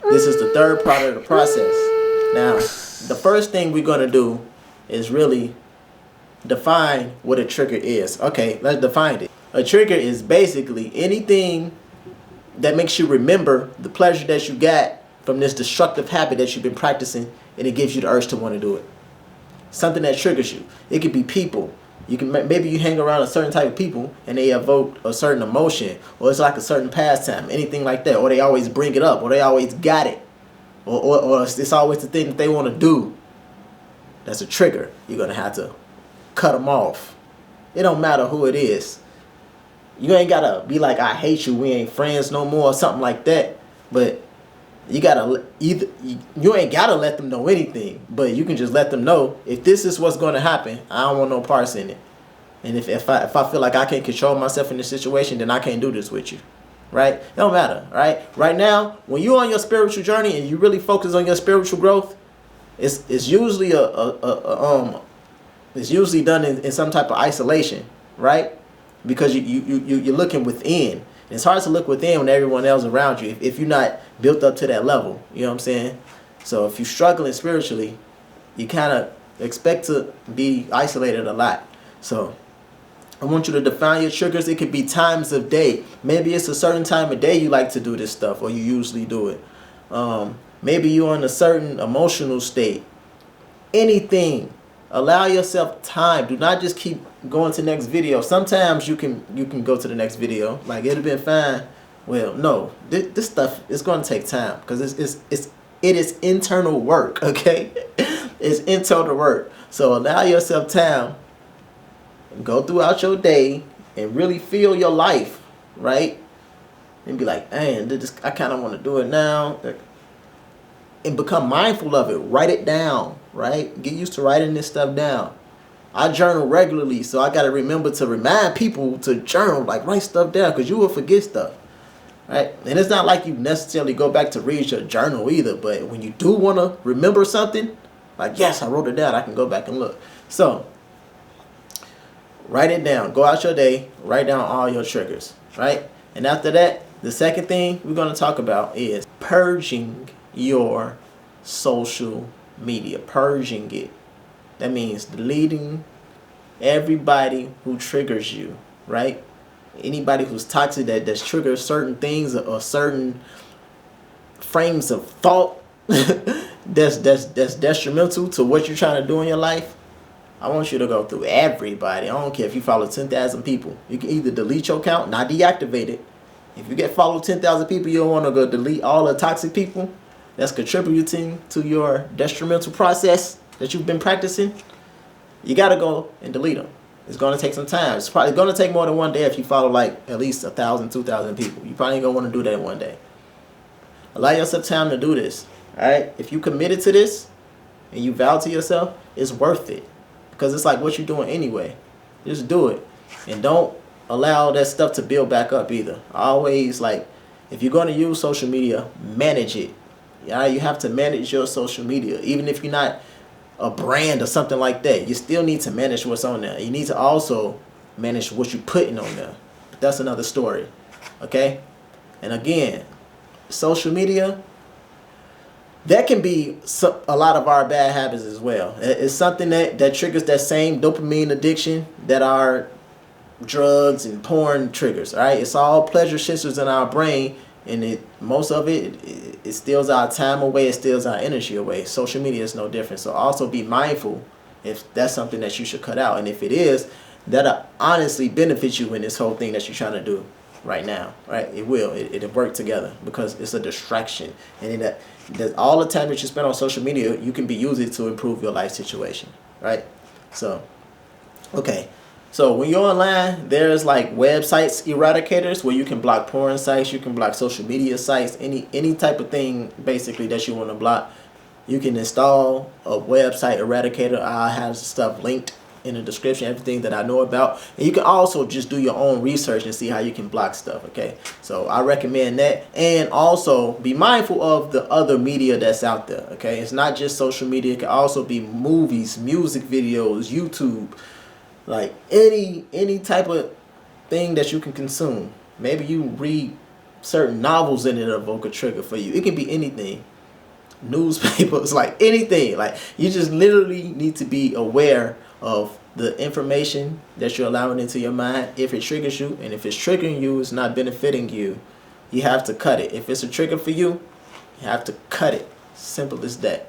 This is the third part of the process. Now, the first thing we're going to do is really define what a trigger is. Okay, let's define it. A trigger is basically anything that makes you remember the pleasure that you got from this destructive habit that you've been practicing, and it gives you the urge to want to do it. Something that triggers you. It could be people. You can maybe you hang around a certain type of people and they evoke a certain emotion, or it's like a certain pastime, anything like that, or they always bring it up, or they always got it, or it's always the thing that they want to do. That's a trigger. You're gonna have to cut them off. It don't matter who it is. You ain't gotta be like, I hate you, we ain't friends no more, or something like that. But you gotta you ain't gotta let them know anything, but you can just let them know, if this is what's going to happen, I don't want no parts in it. And if I feel like I can't control myself in this situation, then I can't do this with you, right? It don't matter, right? Right now, when you're on your spiritual journey and you really focus on your spiritual growth, it's usually it's usually done in some type of isolation, right? Because you're looking within. It's hard to look within when everyone else around you if you're not built up to that level. You know what I'm saying? So if you're struggling spiritually, you kind of expect to be isolated a lot. So I want you to define your triggers. It could be times of day. Maybe it's a certain time of day you like to do this stuff, or you usually do it. Maybe you're in a certain emotional state. Anything. Allow yourself time. Do not just keep going to the next video. Sometimes you can go to the next video. Like, it'll be fine. Well, no. This stuff is going to take time, because it is internal work, okay? It's internal work. So allow yourself time. Go throughout your day and really feel your life, right? And be like, man, I kind of want to do it now. And become mindful of it. Write it down, right? Get used to writing this stuff down. I journal regularly, so I got to remember to remind people to journal, like write stuff down, because you will forget stuff, right? And it's not like you necessarily go back to read your journal either, but when you do want to remember something, like, yes, I wrote it down, I can go back and look. So write it down. Go out your day, write down all your triggers, right? And after that, the second thing we're going to talk about is purging your social media. Purging it. That means deleting everybody who triggers you, right? Anybody who's toxic that triggers certain things or certain frames of thought that's detrimental to what you're trying to do in your life. I want you to go through everybody. I don't care if you follow 10,000 people. You can either delete your account, not deactivate it. If you get followed 10,000 people, you don't want to go delete all the toxic people that's contributing to your detrimental process that you've been practicing. You got to go and delete them. It's going to take some time. It's probably going to take more than one day if you follow like at least 1,000, 2,000 people. You probably ain't going to want to do that in one day. Allow yourself time to do this. All right? If you committed to this and you vow to yourself, it's worth it. Because it's like what you're doing anyway. Just do it. And don't allow that stuff to build back up either. Always, like, if you're going to use social media, manage it. Yeah, you have to manage your social media. Even if you're not a brand or something like that, you still need to manage what's on there. You need to also manage what you're putting on there. But that's another story. Okay? And again, social media, that can be a lot of our bad habits as well. It's something that triggers that same dopamine addiction that our drugs and porn triggers. All right? It's all pleasure sisters in our brain. And most of it steals our time away. It steals our energy away. Social media is no different. So also be mindful if that's something that you should cut out. And if it is, that'll honestly benefit you in this whole thing that you're trying to do right now. Right? It will. It'll work together because it's a distraction. And that all the time that you spend on social media, you can be using it to improve your life situation. Right? So, okay. So when you're online, there's like websites eradicators where you can block porn sites, you can block social media sites, any type of thing basically that you want to block. You can install a website eradicator. I have stuff linked in the description, everything that I know about. And you can also just do your own research and see how you can block stuff, okay? So I recommend that. And also be mindful of the other media that's out there, okay? It's not just social media. It can also be movies, music videos, YouTube. Like any type of thing that you can consume. Maybe you read certain novels in it that evoke a trigger for you. It can be anything. Newspapers, like anything. Like, you just literally need to be aware of the information that you're allowing into your mind. If it triggers you, and if it's triggering you, it's not benefiting you, you have to cut it. If it's a trigger for you, you have to cut it. Simple as that.